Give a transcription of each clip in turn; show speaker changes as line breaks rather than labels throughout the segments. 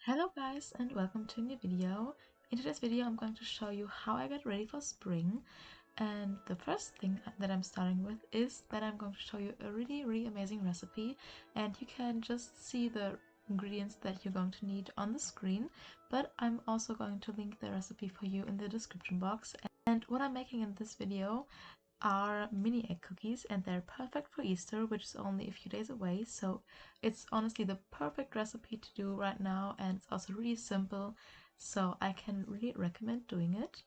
Hello guys and welcome to a new video. In today's video I'm going to show you how I get ready for spring, and the first thing that I'm starting with is that I'm going to show you a really amazing recipe, and you can just see the ingredients that you're going to need on the screen, but I'm also going to link the recipe for you in the description box. And what I'm making in this video are mini egg cookies, and they're perfect for Easter, which is only a few days away. So it's honestly the perfect recipe to do right now, and it's also really simple, so I can really recommend doing it.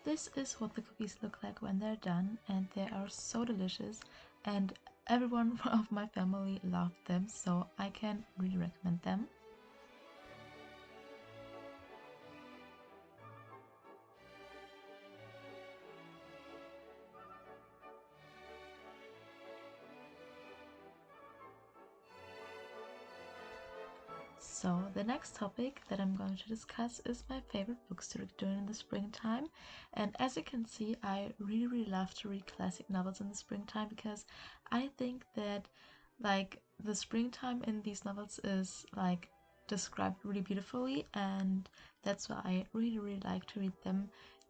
This is what the cookies look like when they're done, and they are so delicious, and everyone of my family loved them, so I can really recommend them. So the next topic that I'm going to discuss is my favorite books to read during the springtime. And as you can see, I really love to read classic novels in the springtime, because I think that like the springtime in these novels is like described really beautifully, and that's why I really like to read them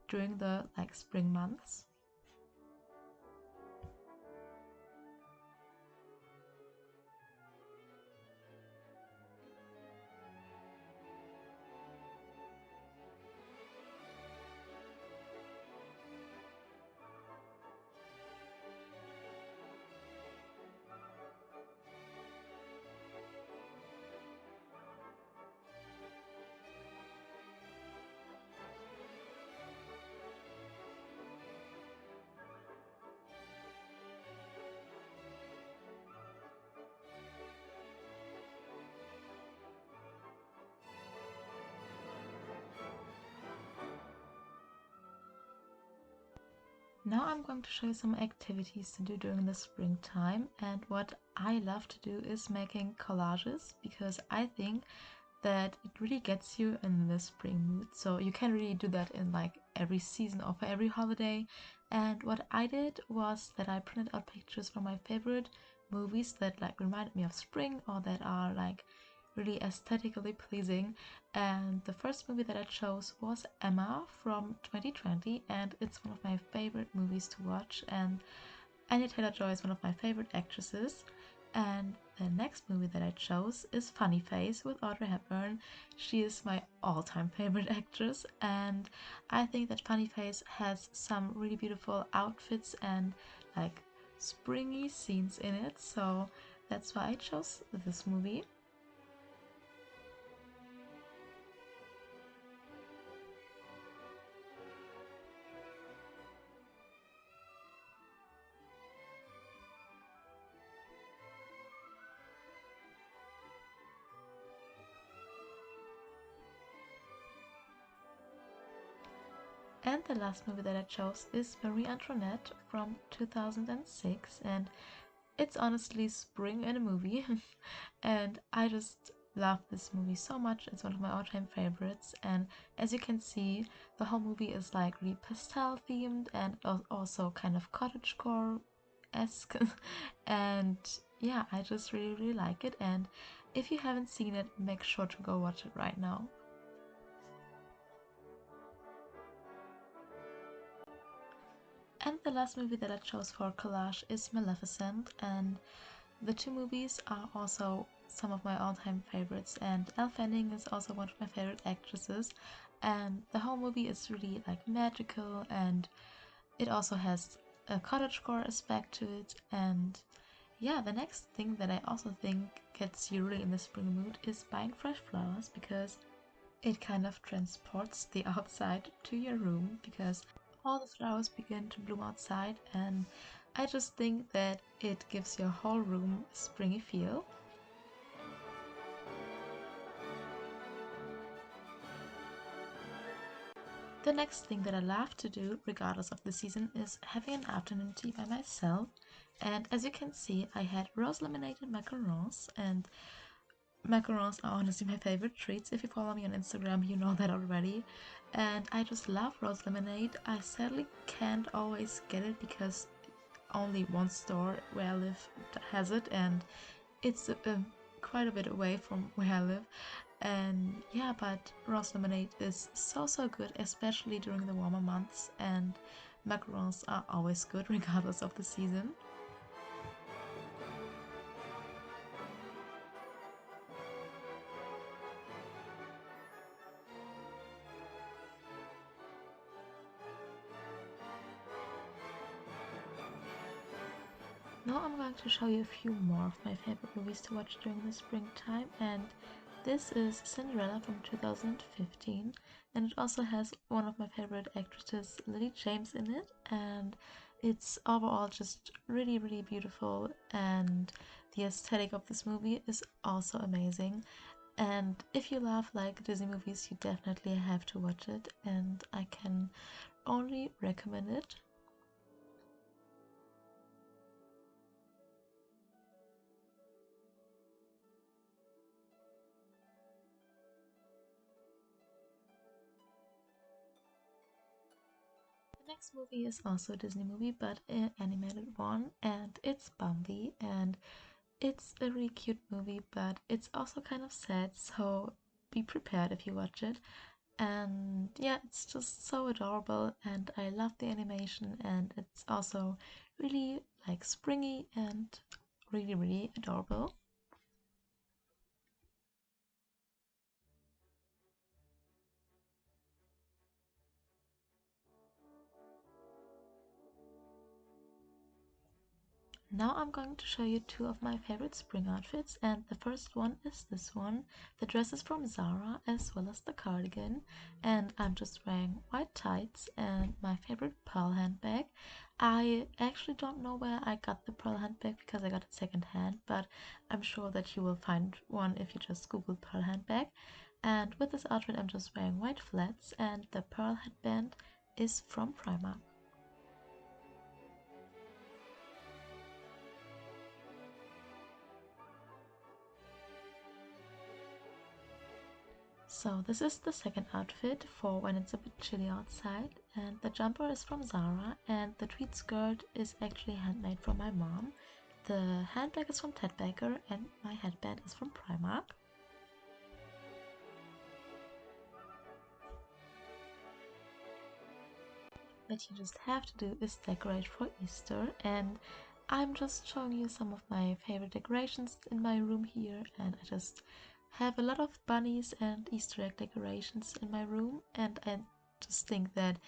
during the like spring months. Now I'm going to show you some activities to do during the springtime, and what I love to do is making collages, because I think that it really gets you in the spring mood. So you can really do that in like every season or for every holiday. And what I did was that I printed out pictures from my favorite movies that like reminded me of spring, or that are like really aesthetically pleasing. And the first movie that I chose was Emma from 2020, and it's one of my favorite movies to watch, and Anya Taylor-Joy is one of my favorite actresses. And the next movie that I chose is Funny Face with Audrey Hepburn. She is my all-time favorite actress, and I think that Funny Face has some really beautiful outfits and like springy scenes in it, so that's why I chose this movie. And the last movie that I chose is Marie Antoinette from 2006, and it's honestly spring in a movie. And I just love this movie so much. It's one of my all-time favorites, and as you can see, the whole movie is like really pastel themed and also kind of cottagecore-esque. And yeah, I just really like it, and if you haven't seen it, make sure to go watch it right now. And the last movie that I chose for collage is Maleficent, and the two movies are also some of my all-time favorites, and Elle Fanning is also one of my favorite actresses, and the whole movie is really like magical, and it also has a cottagecore aspect to it. And yeah, the next thing that I also think gets you really in the spring mood is buying fresh flowers, because it kind of transports the outside to your room, because all the flowers begin to bloom outside, and I just think that it gives your whole room a springy feel. The next thing that I love to do, regardless of the season, is having an afternoon tea by myself. And as you can see, I had rose laminated macarons, and macarons are honestly my favorite treats. If you follow me on Instagram, you know that already. And I just love rose lemonade. I sadly can't always get it because only one store where I live has it, and it's quite a bit away from where I live. And yeah, but rose lemonade is so good, especially during the warmer months, and macarons are always good regardless of the season. Now I'm going to show you a few more of my favorite movies to watch during the springtime, and this is Cinderella from 2015, and it also has one of my favorite actresses, Lily James, in it, and it's overall just really beautiful, and the aesthetic of this movie is also amazing. And if you love like Disney movies, you definitely have to watch it, and I can only recommend it. The next movie is also a Disney movie, but an animated one, and it's Bambi, and it's a really cute movie, but it's also kind of sad, so be prepared if you watch it. And yeah, it's just so adorable, and I love the animation, and it's also really like springy and really adorable. Now I'm going to show you two of my favorite spring outfits, and the first one is this one. The dress is from Zara as well as the cardigan, and I'm just wearing white tights and my favorite pearl handbag. I actually don't know where I got the pearl handbag because I got it second hand, but I'm sure that you will find one if you just Google pearl handbag. And with this outfit I'm just wearing white flats, and the pearl headband is from Primark. So this is the second outfit for when it's a bit chilly outside, and the jumper is from Zara, and the tweed skirt is actually handmade from my mom. The handbag is from Ted Baker, and my headband is from Primark. What you just have to do is decorate for Easter, and I'm just showing you some of my favorite decorations in my room here, and I just have a lot of bunnies and Easter egg decorations in my room, and I just think that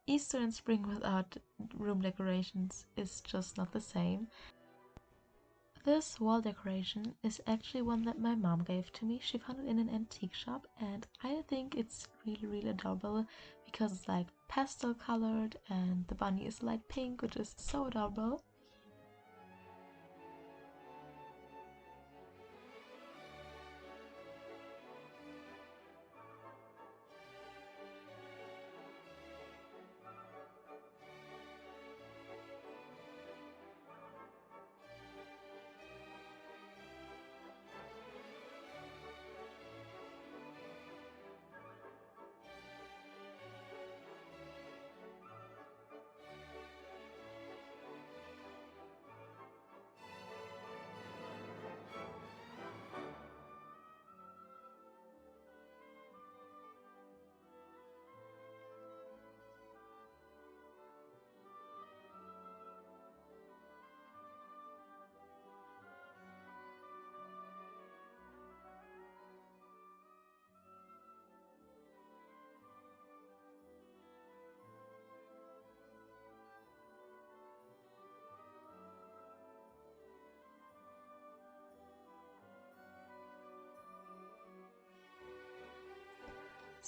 Easter and spring without room decorations is just not the same. This wall decoration is actually one that my mom gave to me. She found it in an antique shop, and I think it's really adorable because it's like pastel colored and the bunny is light pink, which is so adorable.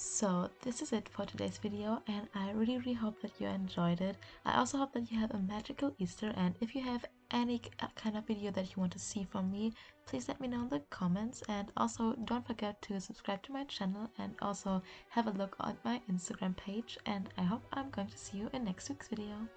So this is it for today's video, and I really hope that you enjoyed it. I also hope that you have a magical Easter, and if you have any kind of video that you want to see from me, please let me know in the comments. And also don't forget to subscribe to my channel and also have a look on my Instagram page, and I hope I'm going to see you in next week's video.